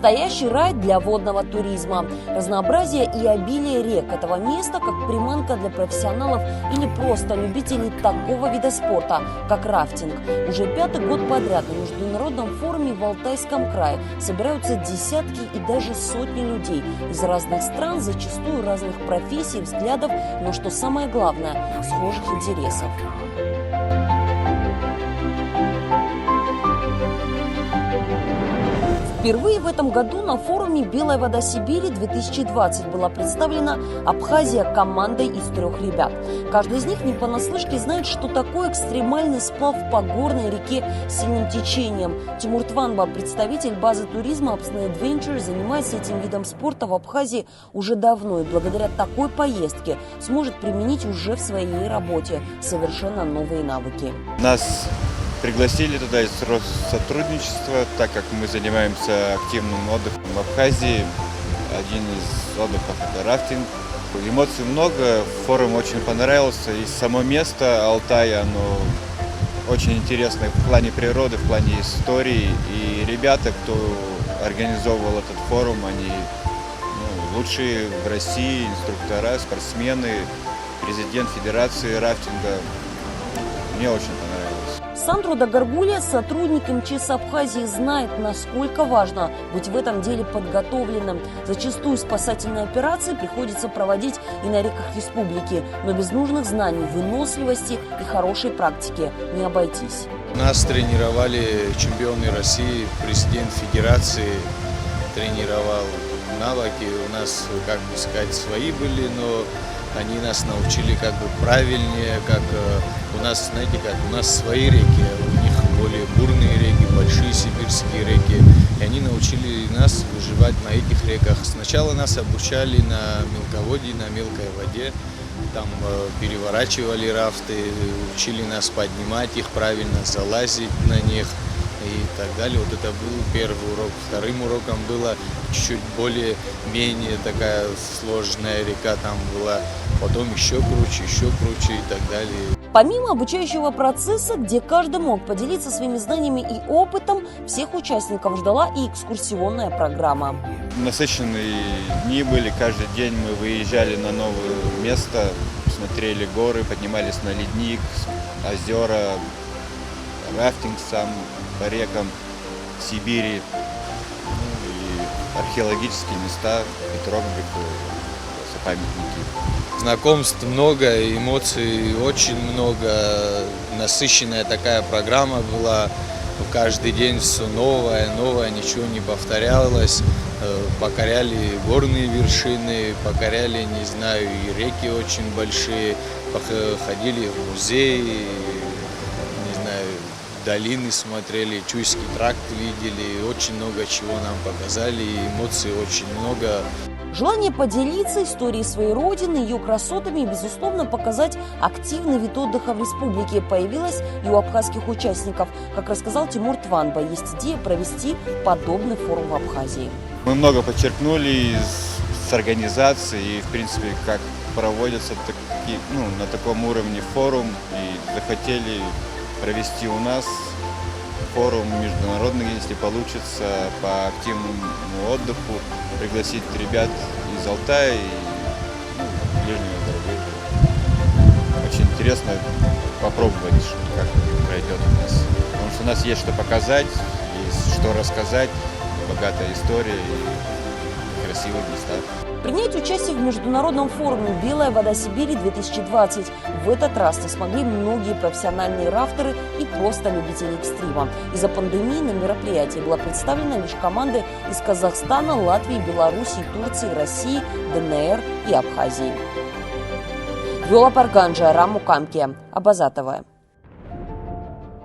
Настоящий рай для водного туризма. Разнообразие и обилие рек этого места как приманка для профессионалов или просто любителей такого вида спорта, как рафтинг. Уже 5-й год подряд на международном форуме в Алтайском крае собираются десятки и даже сотни людей из разных стран, зачастую разных профессий, взглядов, но что самое главное, схожих интересов. Впервые в этом году на форуме «Белая вода Сибири-2020» была представлена Абхазия командой из 3 ребят. Каждый из них не понаслышке знает, что такое экстремальный сплав по горной реке с сильным течением. Тимур Тванба, представитель базы туризма Absne Adventure, занимается этим видом спорта в Абхазии уже давно и благодаря такой поездке сможет применить уже в своей работе совершенно новые навыки. Нас пригласили туда из Россотрудничества, так как мы занимаемся активным отдыхом в Абхазии. Один из отдыхов – это рафтинг. Эмоций много, форум очень понравился. И само место Алтая, оно очень интересное в плане природы, в плане истории. И ребята, кто организовывал этот форум, они лучшие в России инструктора, спортсмены, президент Федерации рафтинга. Мне очень понравилось. Сандро Дагаргулия, сотрудник МЧС Абхазии, знает, насколько важно быть в этом деле подготовленным. Зачастую спасательные операции приходится проводить и на реках республики, но без нужных знаний, выносливости и хорошей практики не обойтись. Нас тренировали чемпионы России, президент Федерации тренировал навыки. У нас, как бы сказать, свои были, но они нас научили как бы правильнее, как у нас, знаете, как у нас свои реки, у них более бурные реки, большие сибирские реки. И они научили нас выживать на этих реках. Сначала нас обучали на мелководье, на мелкой воде. Там переворачивали рафты, учили нас поднимать их правильно, залазить на них и так далее. Вот это был первый урок. Вторым уроком было чуть-чуть более-менее такая сложная река там была. Потом еще круче и так далее. Помимо обучающего процесса, где каждый мог поделиться своими знаниями и опытом, всех участников ждала и экскурсионная программа. Насыщенные дни были, каждый день мы выезжали на новое место, смотрели горы, поднимались на ледник, озера, рафтинг сам по рекам Сибири, и археологические места, петроглифы, памятники. Знакомств много, эмоций очень много, насыщенная такая программа была, каждый день все новое, ничего не повторялось, покоряли горные вершины, покоряли, не знаю, и реки очень большие, ходили в музеи, не знаю, долины смотрели, Чуйский тракт видели, очень много чего нам показали, эмоций очень много. Желание поделиться историей своей родины, ее красотами и, безусловно, показать активный вид отдыха в республике появилось и у абхазских участников. Как рассказал Тимур Тванба, есть идея провести подобный форум в Абхазии. Мы много подчеркнули с организацией и, в принципе, как проводятся на таком уровне форум, и захотели провести у нас форум международный, если получится, по активному отдыху, пригласить ребят из Алтая и ближнего зарубежья. Очень интересно попробовать, как пройдет у нас. Потому что у нас есть что показать, есть что рассказать, богатая история и красивые места. Принять участие в международном форуме «Белая вода Сибири-2020» в этот раз не смогли многие профессиональные рафтеры и просто любители экстрима. Из-за пандемии на мероприятии была представлена лишь команды из Казахстана, Латвии, Белоруссии, Турции, России, ДНР и Абхазии. Виола Парганджа, Раму Камке, Абазатова.